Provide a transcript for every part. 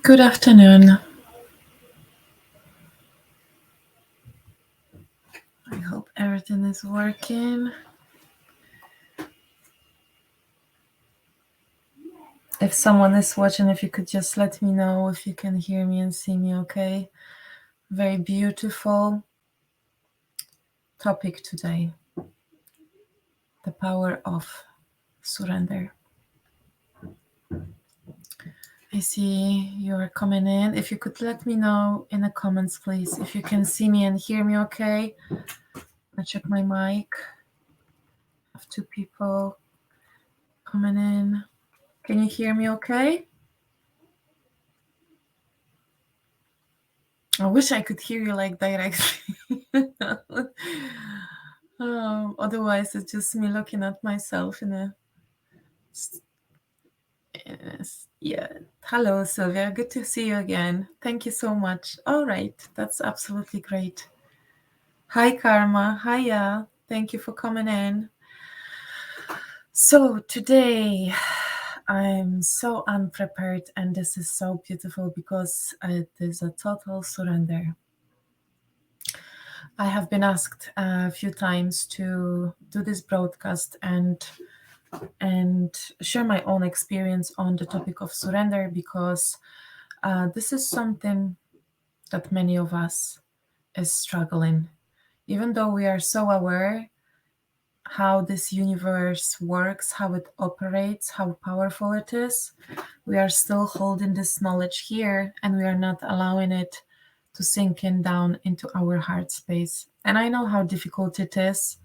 Good afternoon. I hope everything is working. If someone is watching, if you could just let me know if you can hear me and see me okay. Very beautiful topic today. The power of surrender. I see you're coming in. If you could let me know in the comments, please, if you can see me and hear me okay. I check my mic. I have two people coming in. Can you hear me okay? I wish I could hear you like directly. Otherwise, it's just me looking at myself in a. Yeah. Hello, Sylvia. Good to see you again. Thank you so much. All right. That's absolutely great. Hi, Karma. Hiya. Thank you for coming in. So, today I'm so unprepared, and this is so beautiful because it is a total surrender. I have been asked a few times to do this broadcast and share my own experience on the topic of surrender because this is something that many of us is struggling. Even though we are so aware how this universe works, how it operates, how powerful it is, we are still holding this knowledge here and we are not allowing it to sink in down into our heart space. And I know how difficult it is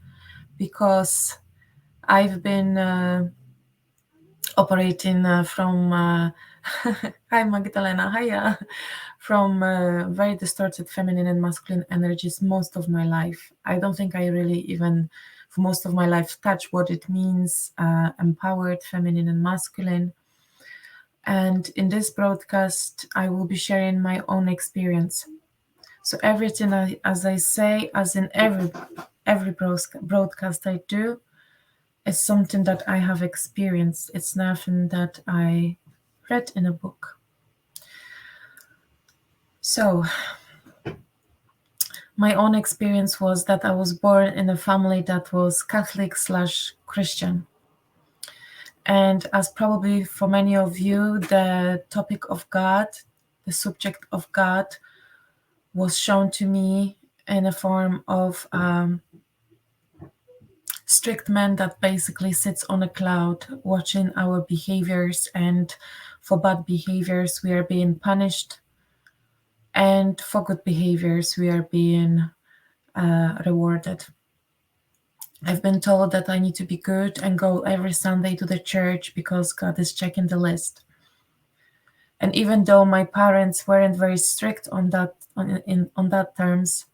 because I've been operating from hi Magdalena, hiya, from very distorted feminine and masculine energies most of my life. I don't think I really even for most of my life touch what it means empowered feminine and masculine. And in this broadcast I will be sharing my own experience. So everything as I say, as in every broadcast I do, is something that I have experienced. It's nothing that I read in a book. So my own experience was that I was born in a family that was Catholic/Christian. And as probably for many of you, the topic of God, the subject of God, was shown to me in a form of strict man that basically sits on a cloud watching our behaviors, and for bad behaviors we are being punished, and for good behaviors we are being rewarded. I've been told that I need to be good and go every Sunday to the church because God is checking the list. And even though my parents weren't very strict on that on that terms,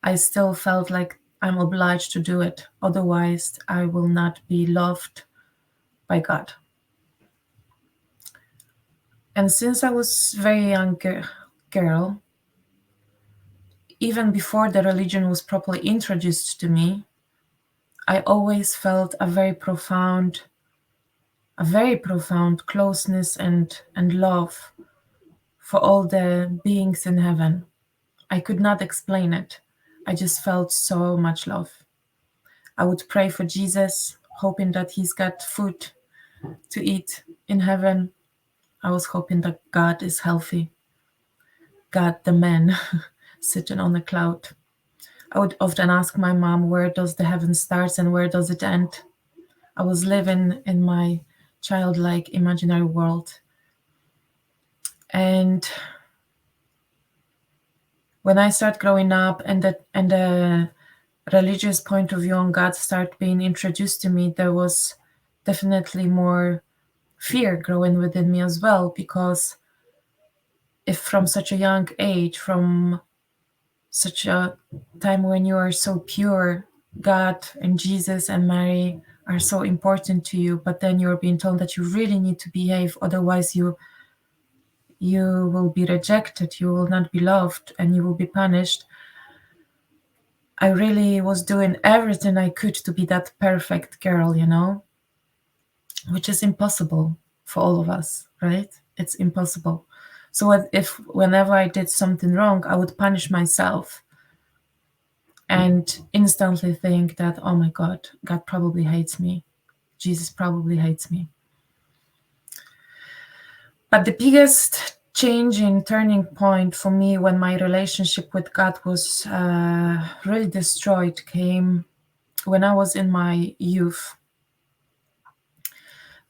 I still felt like I'm obliged to do it. Otherwise, I will not be loved by God. And since I was very young girl, even before the religion was properly introduced to me, I always felt a very profound closeness and love for all the beings in heaven. I could not explain it. I just felt so much love. I would pray for Jesus, hoping that he's got food to eat in heaven. I was hoping that God is healthy. God, the man, sitting on a cloud. I would often ask my mom, where does the heaven start and where does it end? I was living in my childlike imaginary world. And when I start growing up and the religious point of view on God start being introduced to me, there was definitely more fear growing within me as well, because if from such a young age, from such a time when you are so pure, God and Jesus and Mary are so important to you, but then you're being told that you really need to behave, otherwise you will be rejected, you will not be loved, and you will be punished. I really was doing everything I could to be that perfect girl, which is impossible for all of us, right? It's impossible. So if whenever I did something wrong, I would punish myself and instantly think that, oh my God, God probably hates me. Jesus probably hates me. But the biggest changing turning point for me when my relationship with God was really destroyed came when I was in my youth.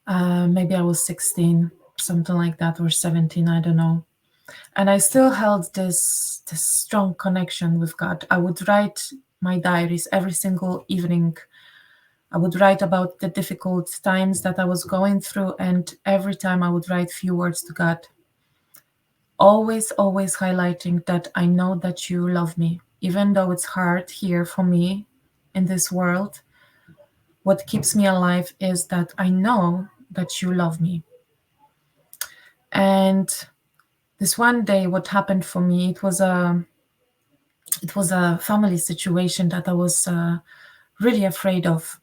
Maybe I was 16, something like that, or 17, I don't know. And I still held this strong connection with God. I would write my diaries every single evening. I would write about the difficult times that I was going through, and every time I would write few words to God. Always highlighting that I know that you love me. Even though it's hard here for me in this world, what keeps me alive is that I know that you love me. And this one day, what happened for me, it was a family situation that I was really afraid of,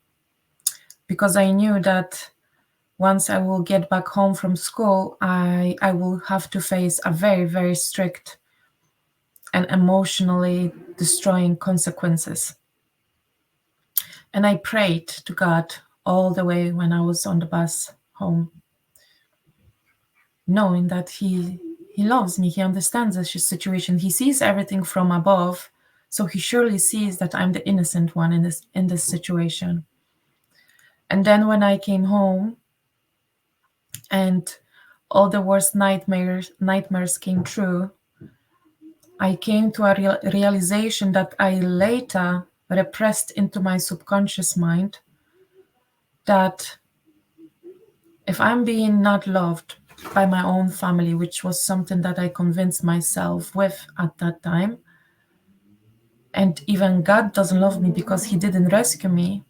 because I knew that once I will get back home from school, I will have to face a very, very strict and emotionally destroying consequences. And I prayed to God all the way when I was on the bus home, knowing that He loves me, He understands the situation, He sees everything from above, so He surely sees that I'm the innocent one in this situation. And then when I came home and all the worst nightmares came true, I came to a realization that I later repressed into my subconscious mind, that if I'm being not loved by my own family, which was something that I convinced myself with at that time, and even God doesn't love me because He didn't rescue me,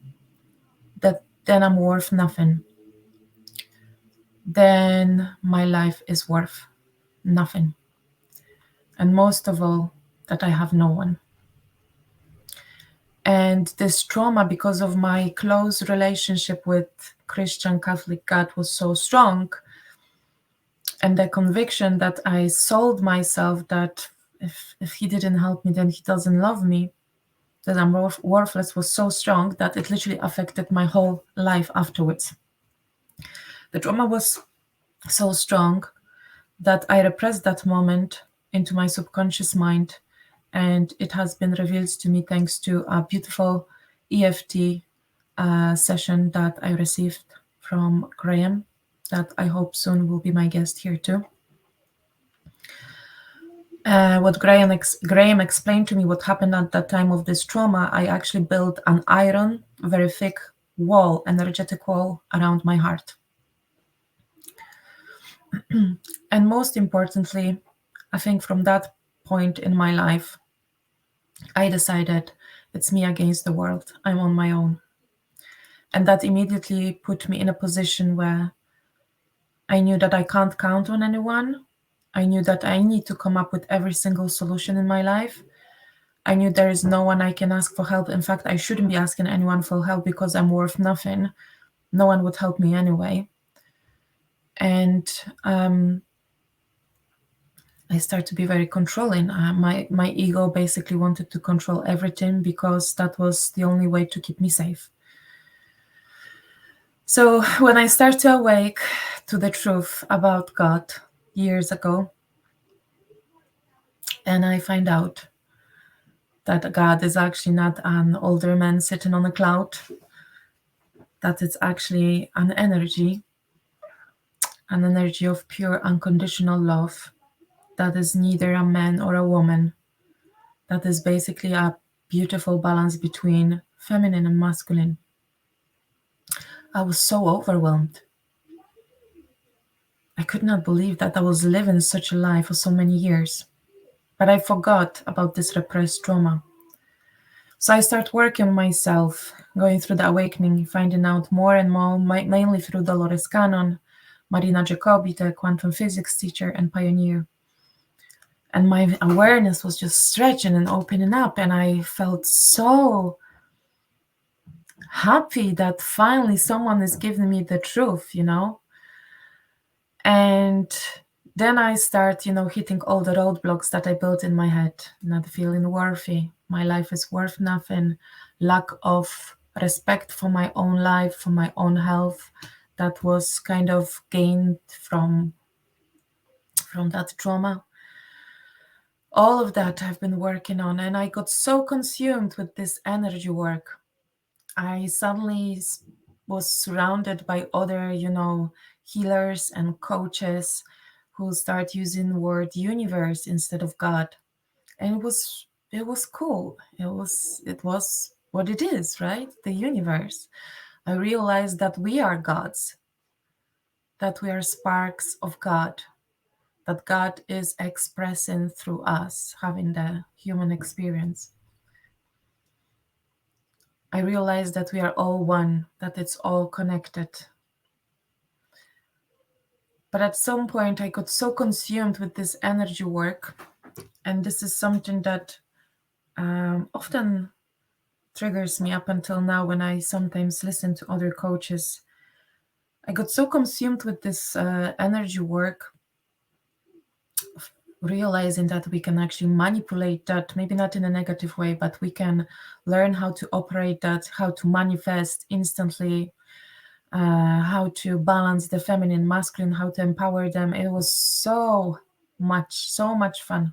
that then I'm worth nothing. Then my life is worth nothing. And most of all, that I have no one. And this trauma, because of my close relationship with Christian Catholic God, was so strong, and the conviction that I sold myself, that if He didn't help me, then He doesn't love me, that I'm worthless, was so strong that it literally affected my whole life afterwards. The trauma was so strong that I repressed that moment into my subconscious mind, and it has been revealed to me thanks to a beautiful EFT session that I received from Graham, that I hope soon will be my guest here too. What Graham explained to me what happened at that time of this trauma, I actually built an iron, very thick wall, energetic wall around my heart. And most importantly, I think from that point in my life, I decided it's me against the world. I'm on my own. And that immediately put me in a position where I knew that I can't count on anyone. I knew that I need to come up with every single solution in my life. I knew there is no one I can ask for help. In fact, I shouldn't be asking anyone for help because I'm worth nothing. No one would help me anyway. And I started to be very controlling. My ego basically wanted to control everything because that was the only way to keep me safe. So when I start to awake to the truth about God years ago, and I find out that God is actually not an older man sitting on a cloud, that it's actually an energy of pure unconditional love, that is neither a man or a woman, that is basically a beautiful balance between feminine and masculine. I was so overwhelmed. I could not believe that I was living such a life for so many years. But I forgot about this repressed trauma. So I start working on myself, going through the awakening, finding out more and more, mainly through Dolores Cannon, Marina Jacobi, the quantum physics teacher and pioneer. And my awareness was just stretching and opening up, and I felt so happy that finally someone is giving me the truth, you know? And Then I start, hitting all the roadblocks that I built in my head. Not feeling worthy. My life is worth nothing. Lack of respect for my own life, for my own health, that was kind of gained from that trauma. All of that I've been working on, and I got so consumed with this energy work. I suddenly was surrounded by other, healers and coaches who start using the word universe instead of God. And it was cool. It was what it is, right? The universe. I realized that we are gods, that we are sparks of God, that God is expressing through us, having the human experience. I realized that we are all one, that it's all connected. But at some point, I got so consumed with this energy work, and this is something that often triggers me up until now when I sometimes listen to other coaches. I got so consumed with this energy work, realizing that we can actually manipulate that, maybe not in a negative way, but we can learn how to operate that, how to manifest instantly, how to balance the feminine, masculine, how to empower them. It was so much fun.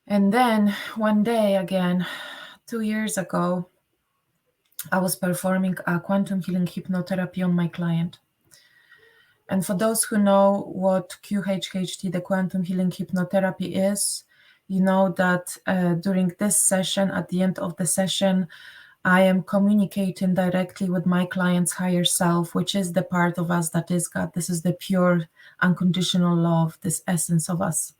And then one day again, 2 years ago, I was performing a quantum healing hypnotherapy on my client. And for those who know what QHHT, the quantum healing hypnotherapy is, you know that during this session, at the end of the session, I am communicating directly with my client's higher self, which is the part of us that is God. This is the pure, unconditional love, this essence of us.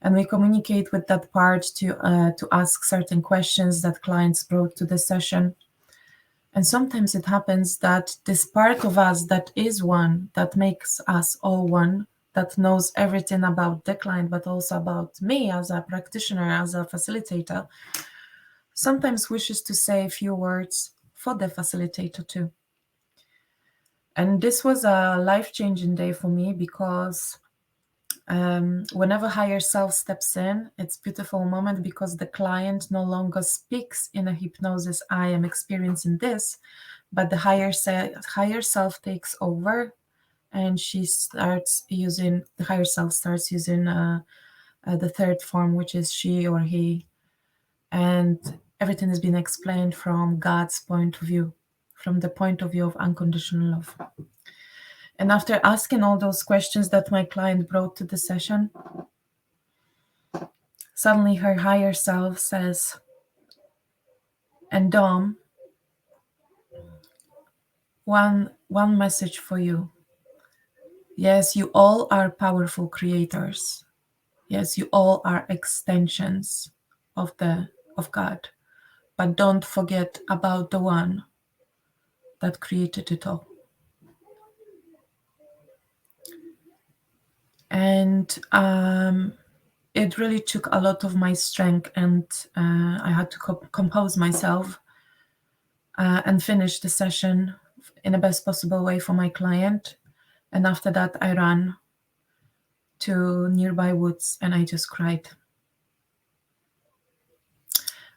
And we communicate with that part to ask certain questions that clients brought to the session. And sometimes it happens that this part of us that is one, that makes us all one, that knows everything about the client, but also about me as a practitioner, as a facilitator, sometimes wishes to say a few words for the facilitator too. And this was a life-changing day for me because whenever higher self steps in, it's a beautiful moment because the client no longer speaks in a hypnosis, I am experiencing this, but the higher self takes over, and the higher self starts using the third form, which is she or he, and everything has been explained from God's point of view, from the point of view of unconditional love. And after asking all those questions that my client brought to the session, suddenly her higher self says, and Dom, one message for you. Yes, you all are powerful creators. Yes, you all are extensions of God. But don't forget about the one that created it all. And it really took a lot of my strength, and I had to compose myself and finish the session in the best possible way for my client. And after that, I ran to nearby woods and I just cried.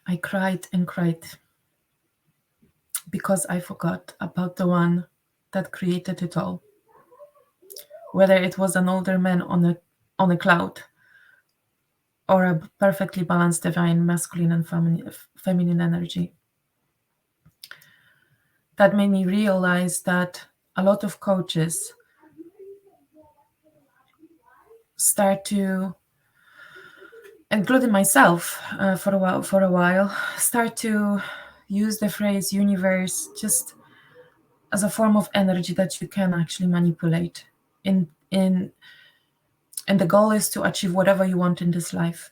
I cried and cried because I forgot about the one that created it all. Whether it was an older man on a cloud, or a perfectly balanced divine masculine and feminine energy. That made me realize that a lot of coaches start to, including myself for a while, start to use the phrase universe just as a form of energy that you can actually manipulate. And the goal is to achieve whatever you want in this life,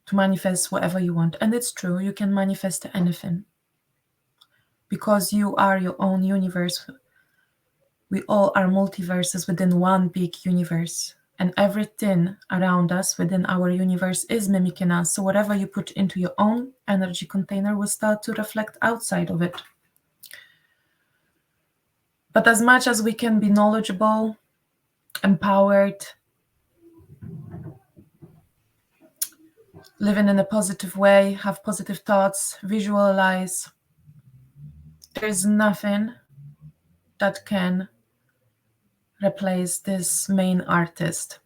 to manifest whatever you want. And it's true, you can manifest anything because you are your own universe. We all are multiverses within one big universe, and everything around us within our universe is mimicking us. So whatever you put into your own energy container will start to reflect outside of it. But as much as we can be knowledgeable, empowered, living in a positive way, have positive thoughts, visualize, there's nothing that can replace this main artist,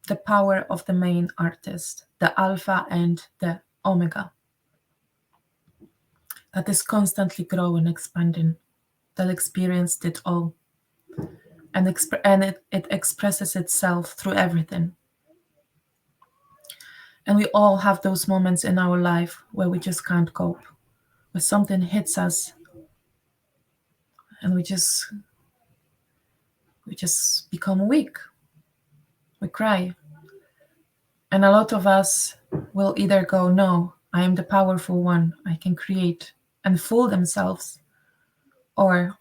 the power of the main artist, the alpha and the omega, that is constantly growing, expanding, that experienced it all. And it expresses itself through everything. And we all have those moments in our life where we just can't cope, where something hits us and we just become weak. We cry. And a lot of us will either go, no, I am the powerful one, I can create, and fool themselves, or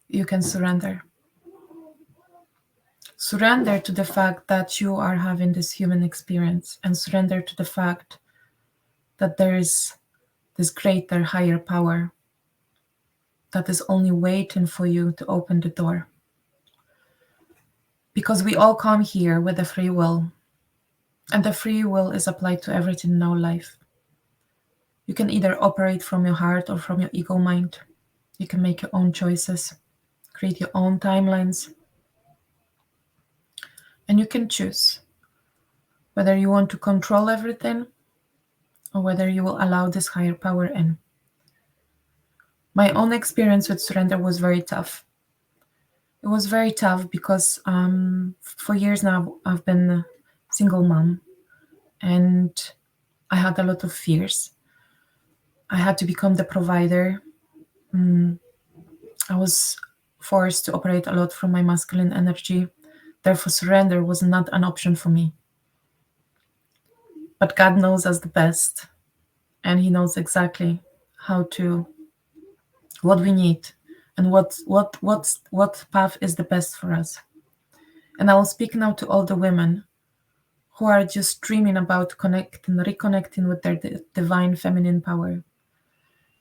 you can surrender. Surrender to the fact that you are having this human experience, and surrender to the fact that there is this greater, higher power that is only waiting for you to open the door. Because we all come here with a free will, and the free will is applied to everything in our life. You can either operate from your heart or from your ego mind. You can make your own choices, create your own timelines, and you can choose whether you want to control everything or whether you will allow this higher power in. My own experience with surrender was very tough. It was very tough because for years now I've been a single mom, and I had a lot of fears. I had to become the provider. I was forced to operate a lot from my masculine energy. Therefore, surrender was not an option for me. But God knows us the best, and He knows exactly what we need, and what path is the best for us. And I will speak now to all the women who are just dreaming about reconnecting with their divine feminine power.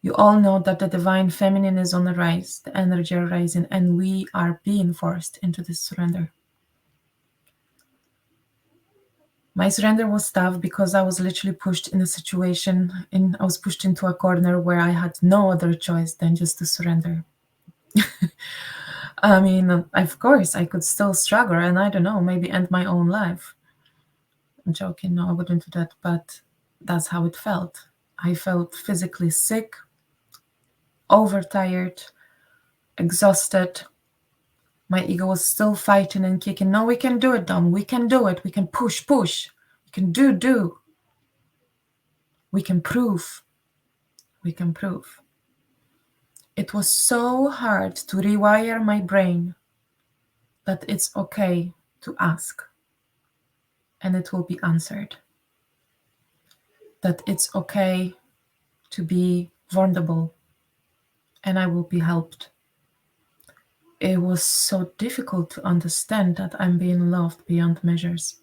You all know that the divine feminine is on the rise, the energy are rising, and we are being forced into this surrender. My surrender was tough because I was literally pushed in a situation, I was pushed into a corner where I had no other choice than just to surrender. I mean, of course, I could still struggle and I don't know, maybe end my own life. I'm joking, no, I wouldn't do that, but that's how it felt. I felt physically sick, overtired, exhausted. My ego was still fighting and kicking. No, we can do it, Dom. We can do it. We can push. We can do. We can prove. We can prove. It was so hard to rewire my brain that it's okay to ask and it will be answered. That it's okay to be vulnerable and I will be helped. It was so difficult to understand that I'm being loved beyond measures.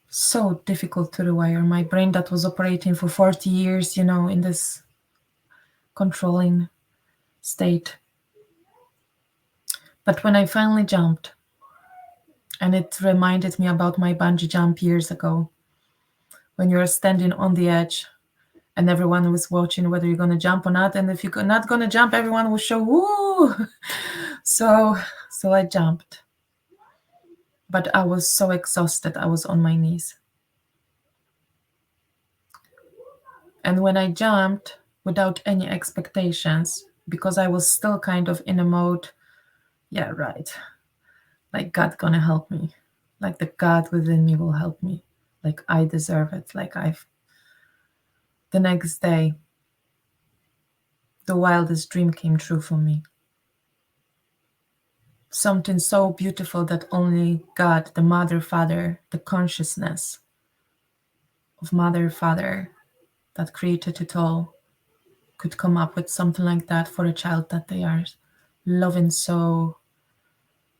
So difficult to rewire my brain that was operating for 40 years, in this controlling state. But when I finally jumped, and it reminded me about my bungee jump years ago, when you're standing on the edge and everyone was watching whether you're going to jump or not, and if you're not going to jump, everyone will show, woo! So I jumped. But I was so exhausted, I was on my knees. And when I jumped without any expectations, because I was still kind of in a mode, yeah, right, like God gonna help me, like the God within me will help me, like I deserve it, the next day, the wildest dream came true for me. Something so beautiful that only God, the Mother, Father, the consciousness of Mother, Father that created it all could come up with something like that for a child that they are loving so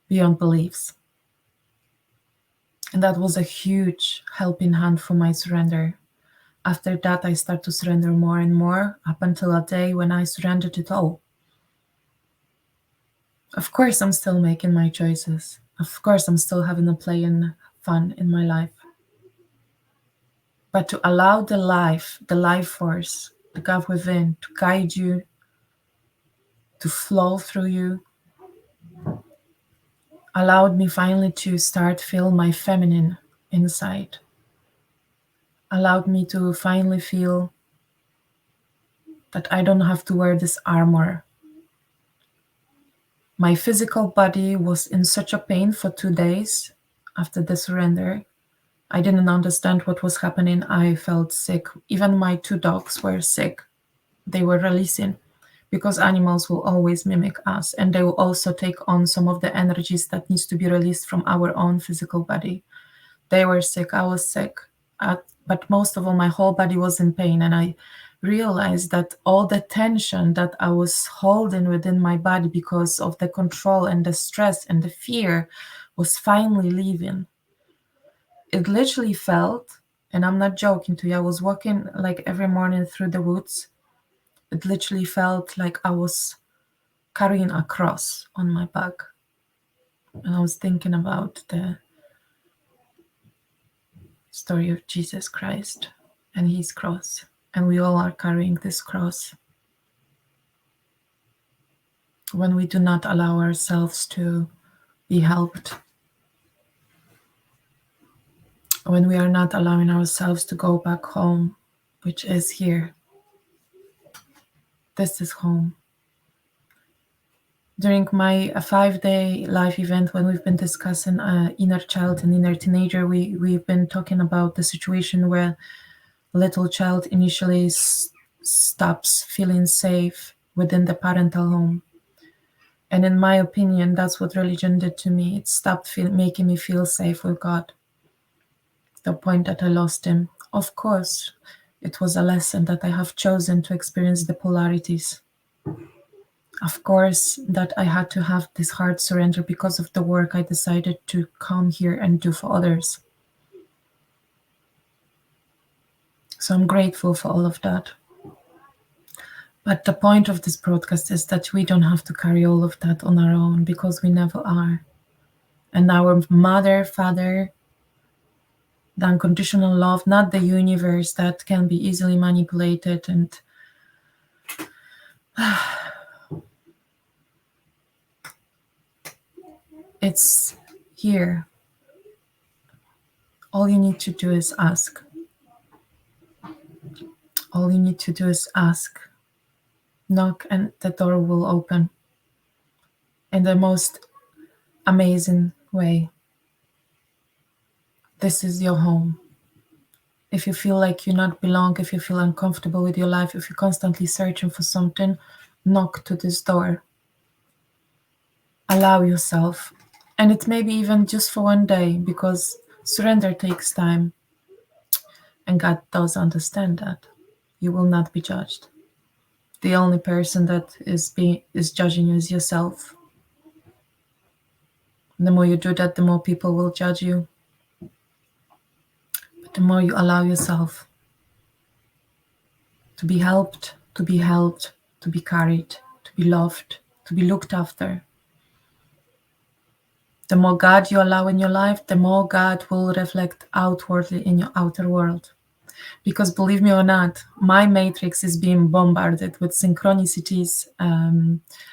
beyond beliefs. And that was a huge helping hand for my surrender. After that, I started to surrender more and more up until a day when I surrendered it all. Of course, I'm still making my choices. Of course, I'm still having a play and fun in my life. But to allow the life force, the God within, to guide you, to flow through you, allowed me finally to start feel my feminine inside. Allowed me to finally feel that I don't have to wear this armor. My physical body was in such a pain for 2 days after the surrender. I didn't understand what was happening. I felt sick. Even my 2 dogs were sick. They were releasing, because animals will always mimic us, and they will also take on some of the energies that needs to be released from our own physical body. They were sick. I was sick. But most of all, my whole body was in pain. And I realized that all the tension that I was holding within my body because of the control and the stress and the fear was finally leaving. It literally felt, and I'm not joking to you, I was walking like every morning through the woods. It literally felt like I was carrying a cross on my back. And I was thinking about the story of Jesus Christ and his cross. And we all are carrying this cross. When we do not allow ourselves to be helped, when we are not allowing ourselves to go back home, which is here. This is home. During my 5-day live event, when we've been discussing inner child and inner teenager, we've been talking about the situation where little child initially stops feeling safe within the parental home. And in my opinion, that's what religion did to me. It stopped making me feel safe with God. The point that I lost him. Of course, it was a lesson that I have chosen to experience the polarities. Of course, that I had to have this hard surrender because of the work I decided to come here and do for others. So I'm grateful for all of that. But the point of this broadcast is that we don't have to carry all of that on our own, because we never are. And our mother, father, the unconditional love, not the universe that can be easily manipulated and it's here. All you need to do is ask. All you need to do is ask. Knock and the door will open in the most amazing way. This is your home. If you feel like you not belong, if you feel uncomfortable with your life, if you're constantly searching for something, knock to this door. Allow yourself. And it may be even just for one day, because surrender takes time. And God does understand that. You will not be judged. The only person that is judging you is yourself. The more you do that, the more people will judge you. But the more you allow yourself to be helped, to be held, to be carried, to be loved, to be looked after. The more God you allow in your life, the more God will reflect outwardly in your outer world. Because believe me or not, my matrix is being bombarded with synchronicities,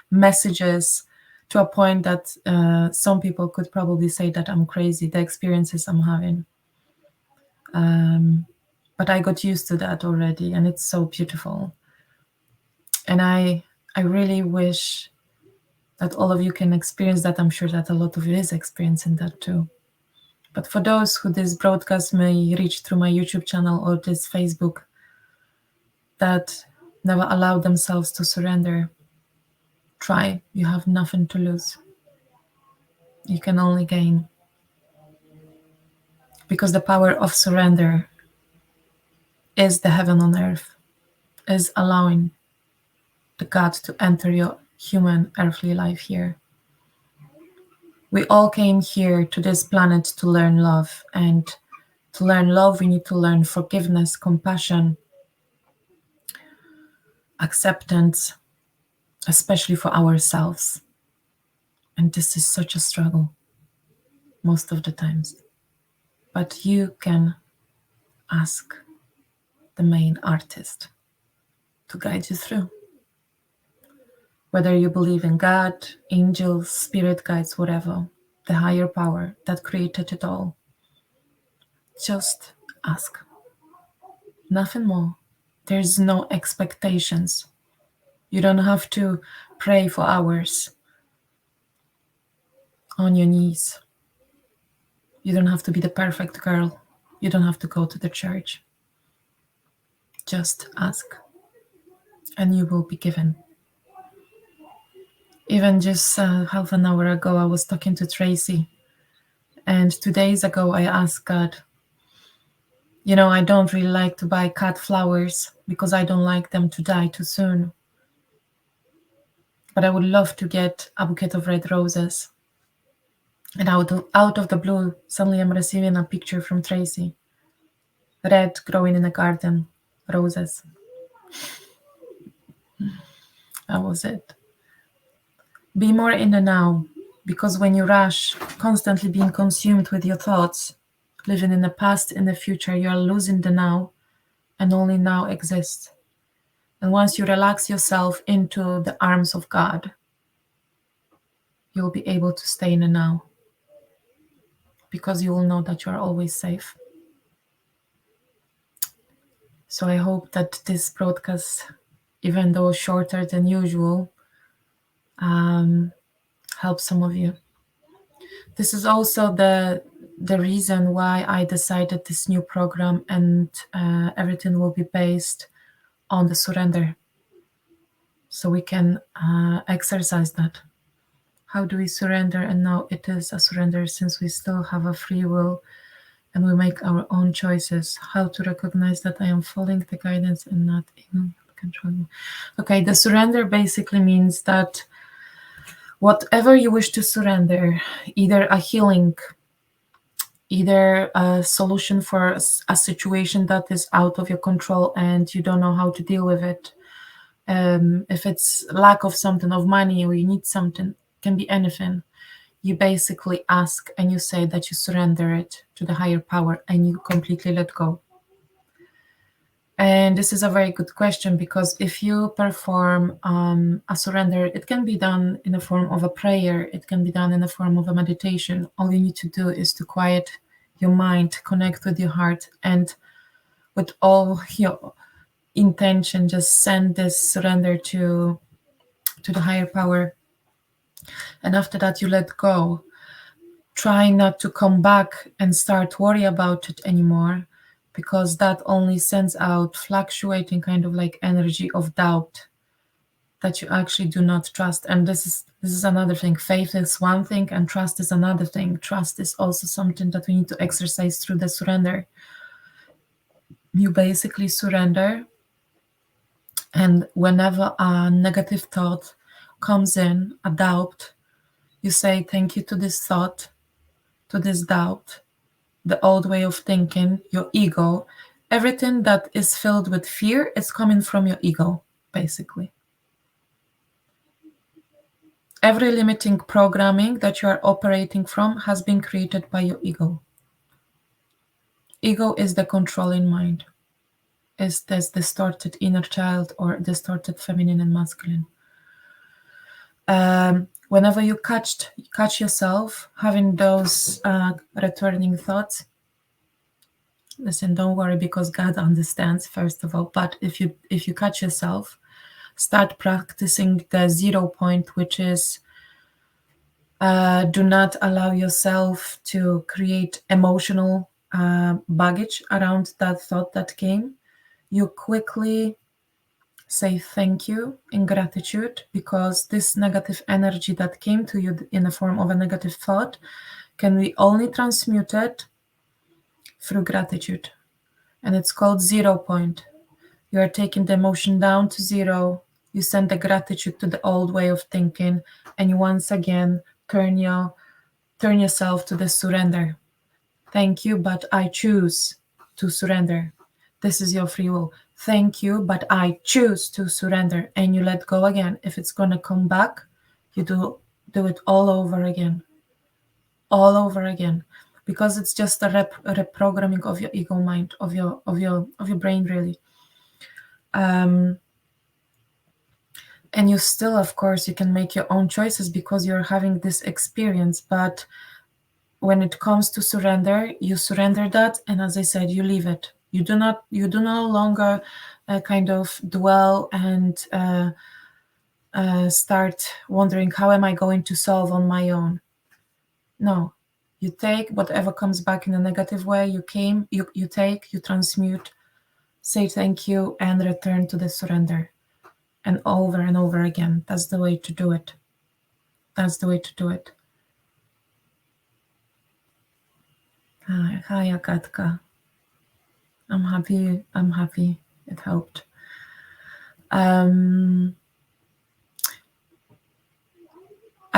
messages, to a point that some people could probably say that I'm crazy, the experiences I'm having. But I got used to that already, and it's so beautiful. And I really wish that all of you can experience that. I'm sure that a lot of you is experiencing that too. But for those who this broadcast may reach through my YouTube channel or this Facebook, that never allow themselves to surrender, try. You have nothing to lose. You can only gain. Because the power of surrender is the heaven on earth, is allowing the God to enter your human earthly life here. We all came here to this planet to learn love, and to learn love, we need to learn forgiveness, compassion, acceptance, especially for ourselves. And this is such a struggle most of the times. But you can ask the main artist to guide you through. Whether you believe in God, angels, spirit guides, whatever, the higher power that created it all, just ask. Nothing more. There's no expectations. You don't have to pray for hours on your knees. You don't have to be the perfect girl. You don't have to go to the church. Just ask, and you will be given. Even just half an hour ago, I was talking to Tracy, and 2 days ago, I asked God, I don't really like to buy cut flowers because I don't like them to die too soon. But I would love to get a bouquet of red roses. And out of the blue, suddenly I'm receiving a picture from Tracy. Red growing in a garden, roses. That was it. Be more in the now, because when you rush, constantly being consumed with your thoughts, living in the past, in the future, you are losing the now, and only now exists. And once you relax yourself into the arms of God, you'll be able to stay in the now, because you will know that you are always safe. So I hope that this broadcast, even though shorter than usual, helps some of you. This is also the reason why I decided this new program, and everything will be based on the surrender. So we can exercise that. How do we surrender? And now it is a surrender, since we still have a free will and we make our own choices. How to recognize that I am following the guidance and not even controlling. Okay, the surrender basically means that whatever you wish to surrender, either a healing, either a solution for a situation that is out of your control and you don't know how to deal with it, if it's lack of something, of money, or you need something, can be anything. You basically ask and you say that you surrender it to the higher power and you completely let go. And this is a very good question, because if you perform a surrender, it can be done in the form of a prayer, it can be done in the form of a meditation. All you need to do is to quiet your mind, connect with your heart, and with all your intention, just send this surrender to the higher power. And after that, you let go. Try not to come back and start worry about it anymore, because that only sends out fluctuating kind of like energy of doubt that you actually do not trust. And this is another thing. Faith is one thing and trust is another thing. Trust is also something that we need to exercise through the surrender. You basically surrender, and whenever a negative thought comes in, a doubt, you say thank you to this thought, to this doubt, the old way of thinking, your ego. Everything that is filled with fear is coming from your ego, basically. Every limiting programming that you are operating from has been created by your ego. Ego is the controlling mind. Is this distorted inner child or distorted feminine and masculine? Whenever you catch yourself having those returning thoughts, listen, don't worry, because God understands, first of all. But if you catch yourself, start practicing the 0 point, which is do not allow yourself to create emotional baggage around that thought that came. You quickly say thank you in gratitude, because this negative energy that came to you in the form of a negative thought can be only transmuted through gratitude. And it's called 0 point. You are taking the emotion down to 0. You send the gratitude to the old way of thinking, and you once again turn yourself to the surrender. Thank you, but I choose to surrender. This is your free will. Thank you, but I choose to surrender. And you let go again. If it's going to come back, you do do it all over again, all over again, because it's just a reprogramming of your ego mind, of your brain, really. And you still, of course, you can make your own choices because you're having this experience. But when it comes to surrender, you surrender that, and as I said, you leave it. You do no longer kind of dwell and start wondering, how am I going to solve on my own? No, you take whatever comes back in a negative way. You take, you transmute, say thank you, and return to the surrender. And over again. That's the way to do it. That's the way to do it. Hi, Akatka. I'm happy it helped. I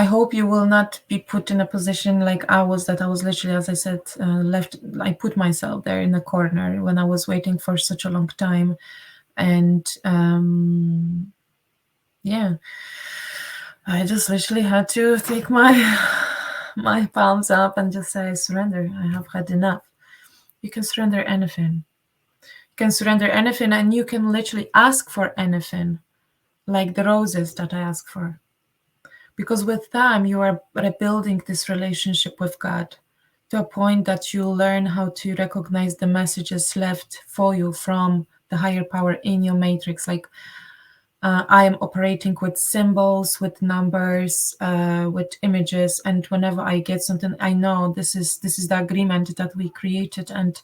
hope you will not be put in a position like I was, that I was literally, as I said, I put myself there in a corner when I was waiting for such a long time. And yeah, I just literally had to take my palms up and just say, surrender. I have had enough. You can surrender anything. You can surrender anything, and you can literally ask for anything, like the roses that I ask for. Because with time, you are rebuilding this relationship with God to a point that you learn how to recognize the messages left for you from the higher power in your matrix. Like I am operating with symbols, with numbers, with images, and whenever I get something, I know this is the agreement that we created, and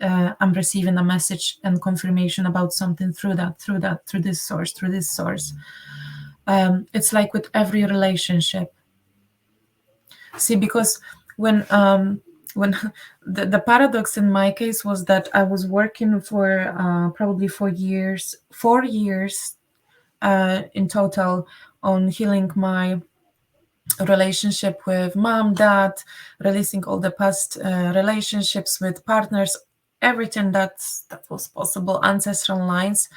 I'm receiving a message and confirmation about something through this source. It's like with every relationship. See, because when the paradox in my case was that I was working for probably 4 years in total on healing my relationship with mom, dad, releasing all the past relationships with partners, everything that was possible, ancestral lines.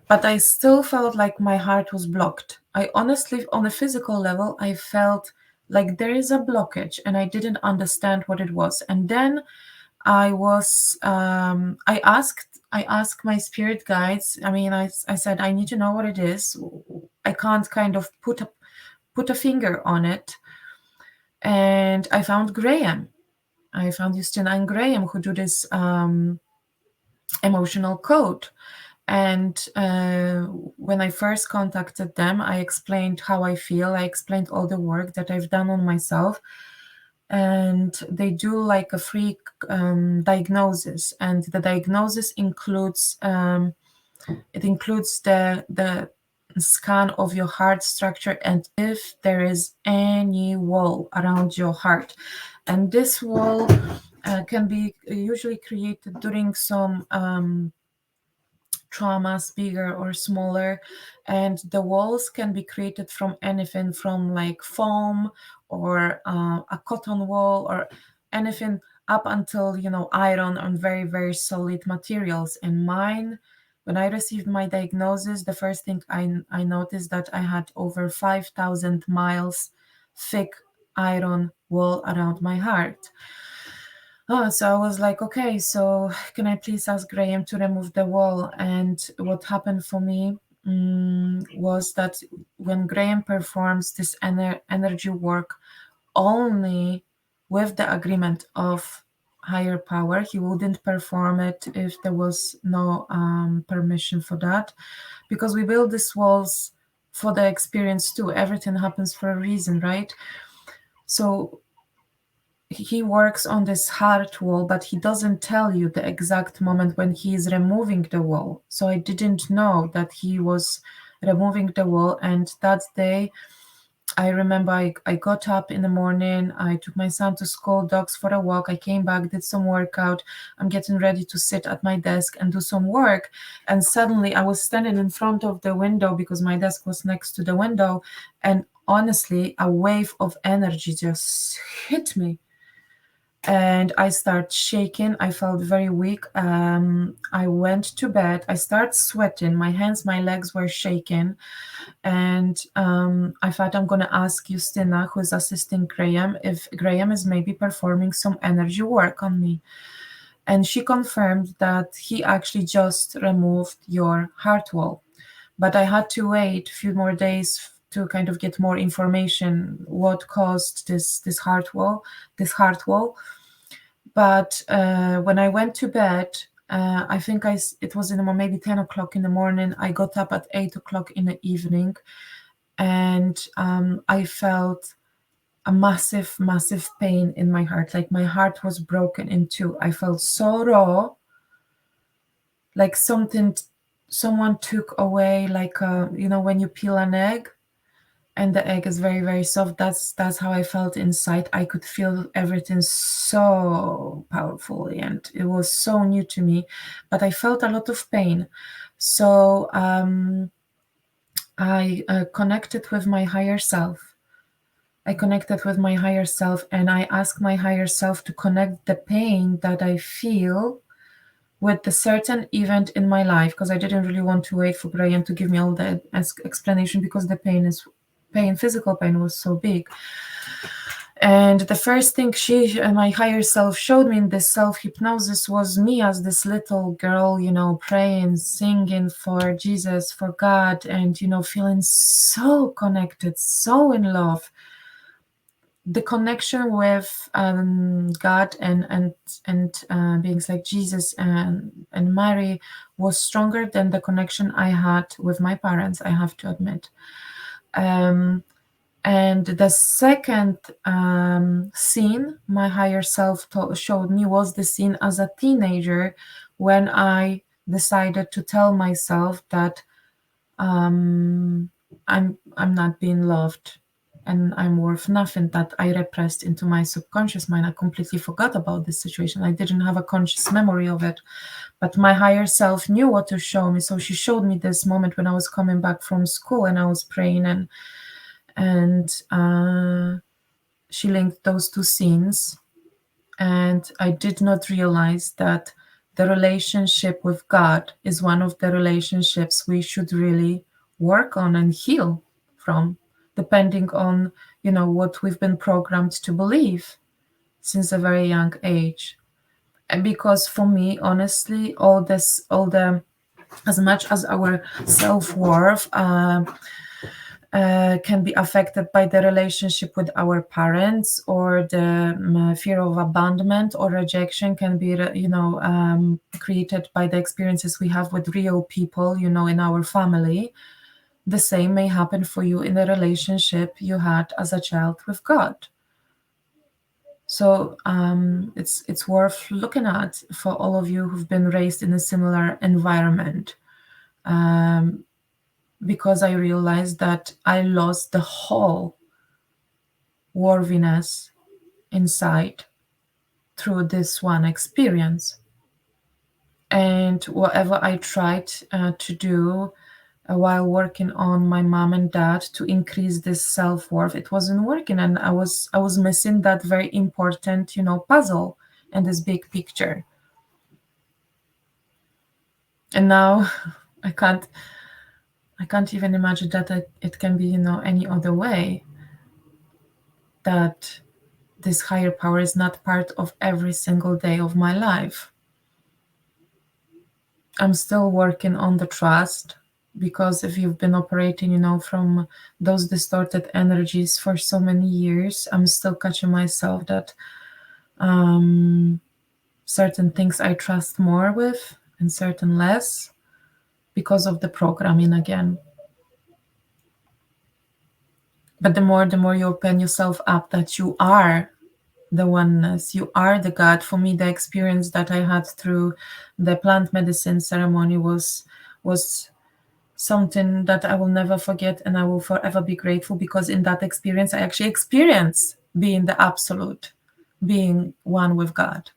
But I still felt like my heart was blocked. I honestly, on a physical level, I felt like there is a blockage, and I didn't understand what it was. And then I asked my spirit guides. I mean, I said, I need to know what it is. I can't kind of put a finger on it. And I found Graham. I found Justina and Graham, who do this emotional code. And when I first contacted them, I explained how I feel. I explained all the work that I've done on myself. And they do like a free diagnosis. And the diagnosis includes the scan of your heart structure, and if there is any wall around your heart. And this wall can be usually created during some traumas, bigger or smaller, and the walls can be created from anything from like foam or a cotton wall or anything up until iron on very, very solid materials. And mine, when I received my diagnosis, the first thing I noticed that I had over 5,000 miles thick iron wall around my heart. So I was like, okay, so can I please ask Graham to remove the wall? And what happened for me was that when Graham performs this energy work only with the agreement of higher power, he wouldn't perform it if there was no permission for that, because we build these walls for the experience too. Everything happens for a reason, right? So he works on this heart wall, but he doesn't tell you the exact moment when he is removing the wall. So I didn't know that he was removing the wall. And that day, I remember I got up in the morning, I took my son to school, dogs for a walk, I came back, did some workout, I'm getting ready to sit at my desk and do some work. And suddenly I was standing in front of the window because my desk was next to the window. And honestly, a wave of energy just hit me. and I start shaking. I felt very weak. I went to bed. I start sweating. My hands, my legs were shaking. And I thought I'm going to ask Justina, who is assisting Graham, if Graham is maybe performing some energy work on me. And she confirmed that he actually just removed your heart wall. But I had to wait a few more days to kind of get more information what caused this heart wall. But when I went to bed, I think it was in maybe 10 o'clock in the morning. I got up at 8 o'clock in the evening, and I felt a massive, massive pain in my heart. Like my heart was broken in two. I felt so raw, like someone took away, like when you peel an egg and the egg is very, very soft. That's how I felt inside. I could feel everything so powerfully, and it was so new to me, but I felt a lot of pain. So I connected with my higher self. And I asked my higher self to connect the pain that I feel with the certain event in my life, because I didn't really want to wait for Graham to give me all the explanation, because the physical pain was so big. And the first thing my higher self showed me in this self-hypnosis was me as this little girl, praying, singing for Jesus, for God, and, feeling so connected, so in love. The connection with God and beings like Jesus and Mary was stronger than the connection I had with my parents, I have to admit. And the second scene my higher self showed me was the scene as a teenager, when I decided to tell myself that I'm not being loved and I'm worth nothing, that I repressed into my subconscious mind. I completely forgot about this situation. I didn't have a conscious memory of it, but my higher self knew what to show me. So she showed me this moment when I was coming back from school and I was praying, and she linked those two scenes. And I did not realize that the relationship with God is one of the relationships we should really work on and heal from, depending on, what we've been programmed to believe since a very young age. And because for me, honestly, as much as our self-worth can be affected by the relationship with our parents, or the fear of abandonment or rejection can be, created by the experiences we have with real people, in our family. The same may happen for you in the relationship you had as a child with God. So it's worth looking at for all of you who've been raised in a similar environment. Because I realized that I lost the whole worthiness inside through this one experience. And whatever I tried to do while working on my mom and dad to increase this self-worth, it wasn't working, and I was missing that very important, puzzle in this big picture. And now I can't even imagine that it can be, any other way, that this higher power is not part of every single day of my life. I'm still working on the trust, because if you've been operating, from those distorted energies for so many years, I'm still catching myself that certain things I trust more with and certain less, because of the programming again. But the more you open yourself up that you are the oneness, you are the God. For me, the experience that I had through the plant medicine ceremony was something that I will never forget, and I will forever be grateful, because in that experience I actually experienced being the absolute, being one with God,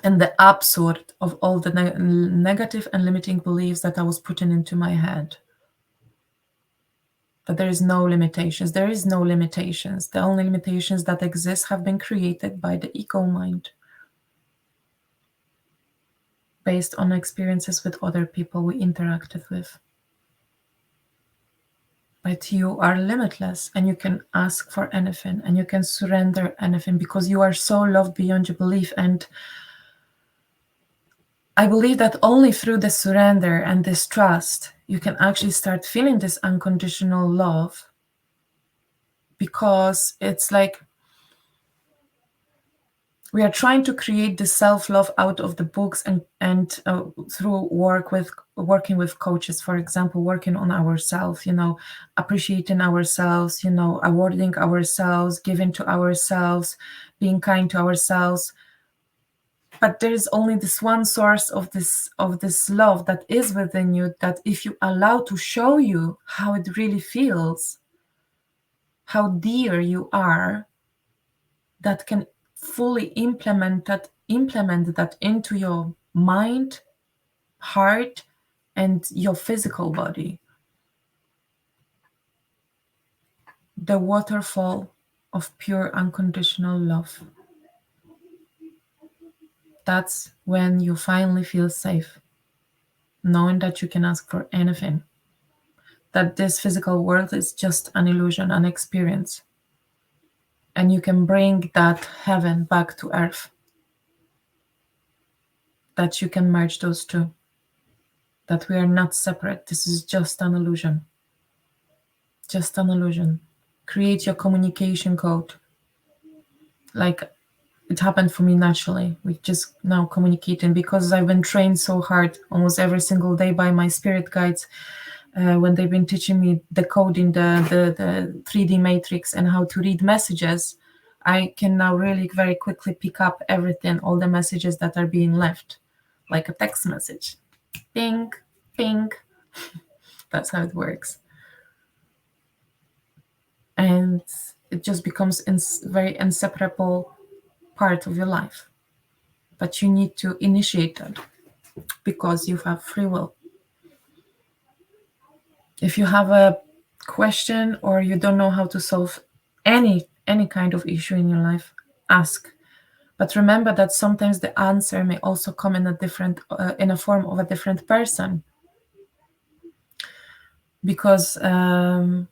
and the absurd of all the negative and limiting beliefs that I was putting into my head. that there is no limitations. There is no limitations. The only limitations that exist have been created by the ego mind, based on experiences with other people we interacted with. But you are limitless, and you can ask for anything, and you can surrender anything, because you are so loved beyond your belief. And I believe that only through the surrender and this trust, you can actually start feeling this unconditional love, because it's like we are trying to create the self-love out of the books, and through working with coaches, for example, working on ourselves, appreciating ourselves, awarding ourselves, giving to ourselves, being kind to ourselves. But there is only this one source of this love that is within you, that if you allow to show you how it really feels, how dear you are, that can fully implement that into your mind, heart, and your physical body. The waterfall of pure unconditional love. That's when you finally feel safe, knowing that you can ask for anything, that this physical world is just an illusion, an experience, and you can bring that heaven back to earth, that you can merge those two, that we are not separate. This is just an illusion. Just an illusion. Create your communication code. Like it happened for me naturally. We just now communicating, because I've been trained so hard almost every single day by my spirit guides, when they've been teaching me decoding the 3D matrix and how to read messages. I can now really very quickly pick up everything, all the messages that are being left, like a text message. Ping, ping. That's how it works. And it just becomes very inseparable part of your life. But you need to initiate that, because you have free will. If you have a question or you don't know how to solve any kind of issue in your life, ask. But remember that sometimes the answer may also come in a form of a different person, because the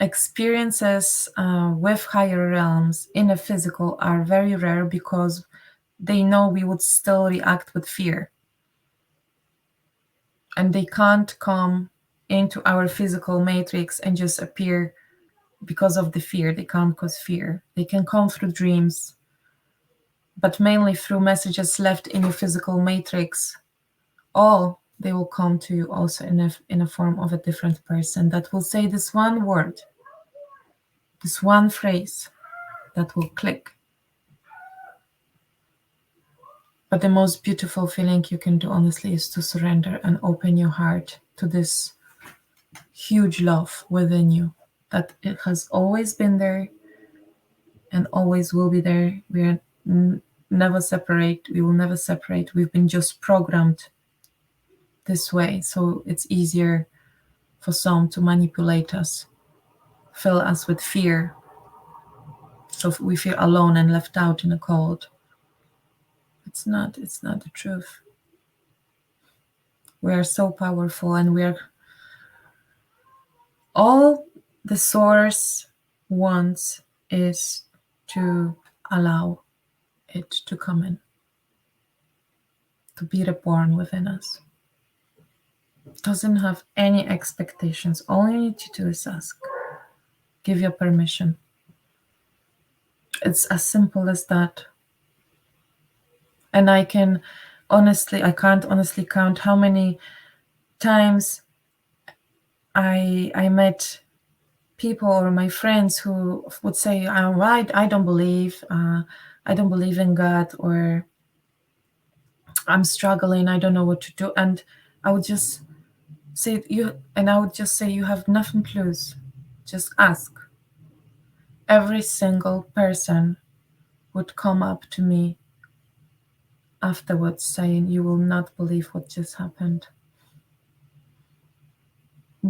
experiences with higher realms in the physical are very rare, because they know we would still react with fear, and they can't come into our physical matrix and just appear because of the fear. They can't cause fear. They can come through dreams, but mainly through messages left in your physical matrix. All they will come to you also in a form of a different person that will say this one word, this one phrase that will click. But the most beautiful feeling you can do, honestly, is to surrender and open your heart to this huge love within you, that it has always been there and always will be there. We are never separate. We will never separate. We've been just programmed this way, so it's easier for some to manipulate us, fill us with fear, so we feel alone and left out in the cold. It's not the truth. We are so powerful, and we are all the source wants is to allow it to come in, to be reborn within us. It doesn't have any expectations. All you need to do is ask. Give your permission. It's as simple as that. And I can't honestly count how many times I met people or my friends who would say, I don't believe in God, or I'm struggling, I don't know what to do. And I would just say you have nothing to lose. Just ask. Every single person would come up to me afterwards saying, you will not believe what just happened.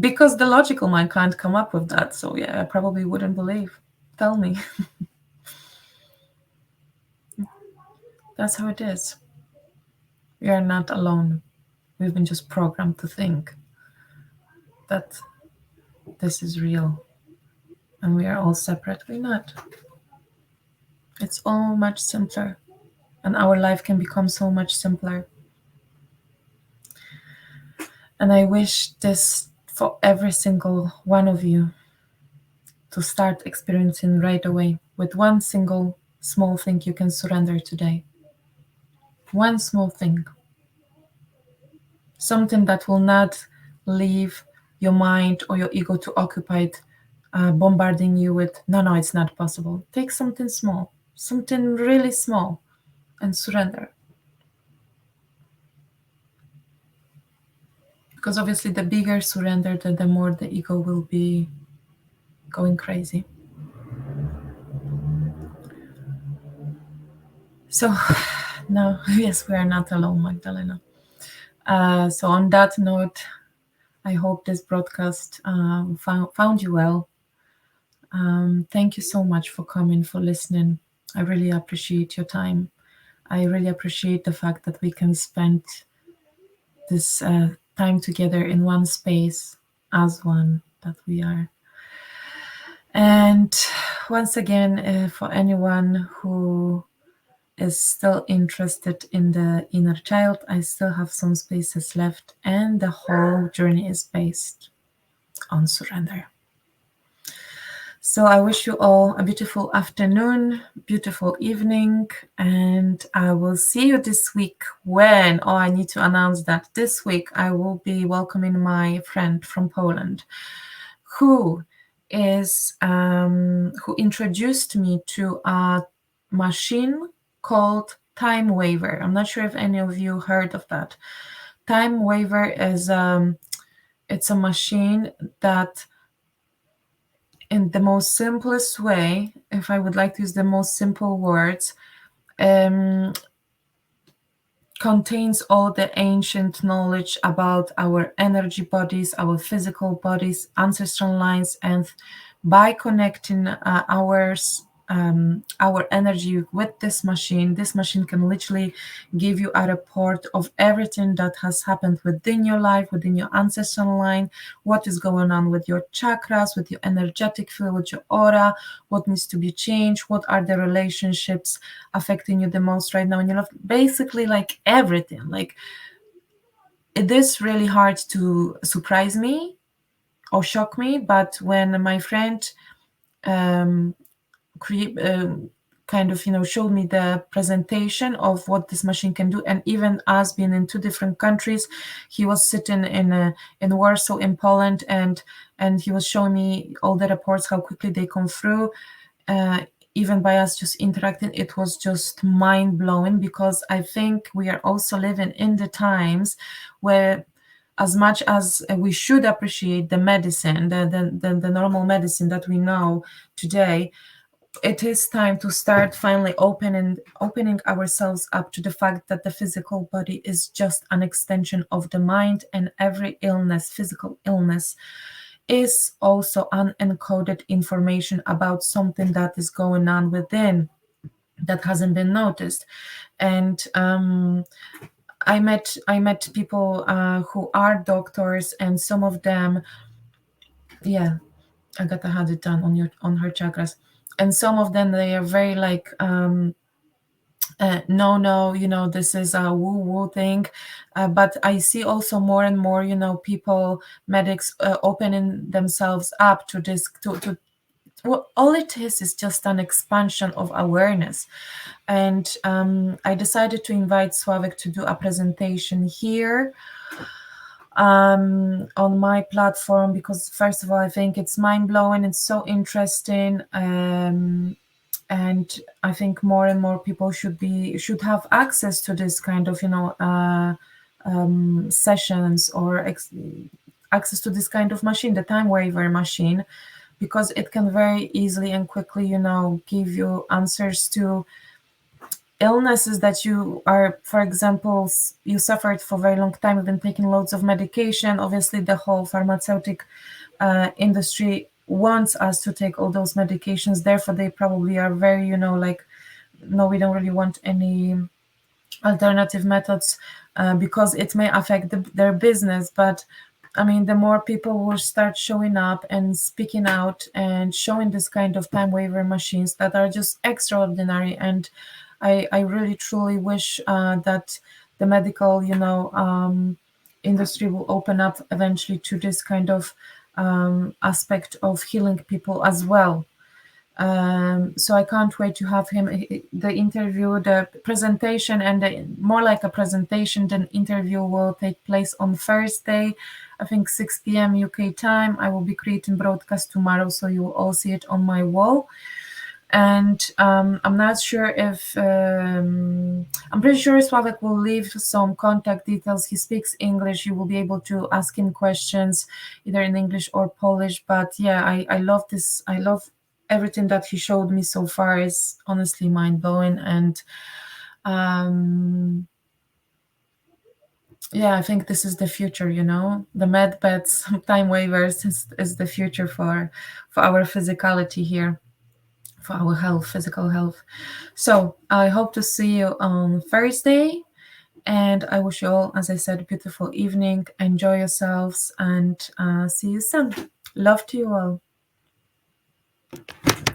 because the logical mind can't come up with that. So yeah, I probably wouldn't believe. Tell me. That's how it is. We are not alone. We've been just programmed to think that this is real and we are all separate. We're not. It's all much simpler, and our life can become so much simpler. And I wish this for every single one of you to start experiencing right away with one single small thing you can surrender today. One small thing. Something that will not leave your mind or your ego too occupied, bombarding you with, no, no, it's not possible. Take something small, something really small, and surrender. Because obviously, the bigger surrender, the more the ego will be going crazy. So, no, yes, we are not alone, Magdalena. So, on that note, I hope this broadcast found you well. Thank you so much for coming, for listening. I really appreciate your time. I really appreciate the fact that we can spend this time together in one space as one that we are. And once again, for anyone who is still interested in the inner child, I still have some spaces left, and the whole journey is based on surrender. So I wish you all a beautiful afternoon, beautiful evening, and I will see you this week when, oh, I need to announce that this week I will be welcoming my friend from Poland who introduced me to a machine called Time Waver. I'm not sure if any of you heard of that. Time Waver is it's a machine that, in the most simplest way, if I would like to use the most simple words, contains all the ancient knowledge about our energy bodies, our physical bodies, ancestral lines, and by connecting our energy with this machine can literally give you a report of everything that has happened within your life, within your ancestral line, what is going on with your chakras, with your energetic field, with your aura, what needs to be changed, what are the relationships affecting you the most right now in your life. Basically, like everything. Like, it is really hard to surprise me or shock me, but when my friend kind of showed me the presentation of what this machine can do, and even us being in two different countries, he was sitting in Warsaw in Poland, and he was showing me all the reports, how quickly they come through, even by us just interacting. It was just mind-blowing, because I think we are also living in the times where, as much as we should appreciate the medicine, the normal medicine that we know today, it is time to start finally opening ourselves up to the fact that the physical body is just an extension of the mind, and every illness, physical illness, is also unencoded information about something that is going on within that hasn't been noticed. And I met people who are doctors, and some of them, yeah, Agatha had it done on her chakras, and some of them, they are very like no, this is a woo-woo thing. But I see also more and more, people, medics, opening themselves up to this, to well, all it is just an expansion of awareness. And I decided to invite Sławek to do a presentation here on my platform, because first of all, I think it's mind-blowing, it's so interesting, and I think more and more people should have access to this kind of sessions, or access to this kind of machine, the Time Waver machine, because it can very easily and quickly give you answers to illnesses that you are, for example, you suffered for a very long time, you've been taking loads of medication. Obviously, the whole pharmaceutic industry wants us to take all those medications. Therefore, they probably are very, like, no, we don't really want any alternative methods because it may affect their business. But I mean, the more people will start showing up and speaking out and showing this kind of time waiver machines that are just extraordinary. And I really truly wish that the medical, industry will open up eventually to this kind of aspect of healing people as well. So I can't wait to have him, the interview, the presentation, and more like a presentation than interview will take place on Thursday, I think 6 p.m. UK time. I will be creating broadcast tomorrow, so you will all see it on my wall. And I'm not sure if I'm pretty sure Sławek will leave some contact details. He speaks English. You will be able to ask him questions either in English or Polish. But yeah, I love this. I love everything that he showed me so far. Is honestly mind-blowing. And yeah, I think this is the future, the med beds, time waivers is the future for our physicality here, for our health, physical health. So I hope to see you on Thursday, and I wish you all, as I said, a beautiful evening. Enjoy yourselves, and see you soon. Love to you all.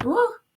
Woo!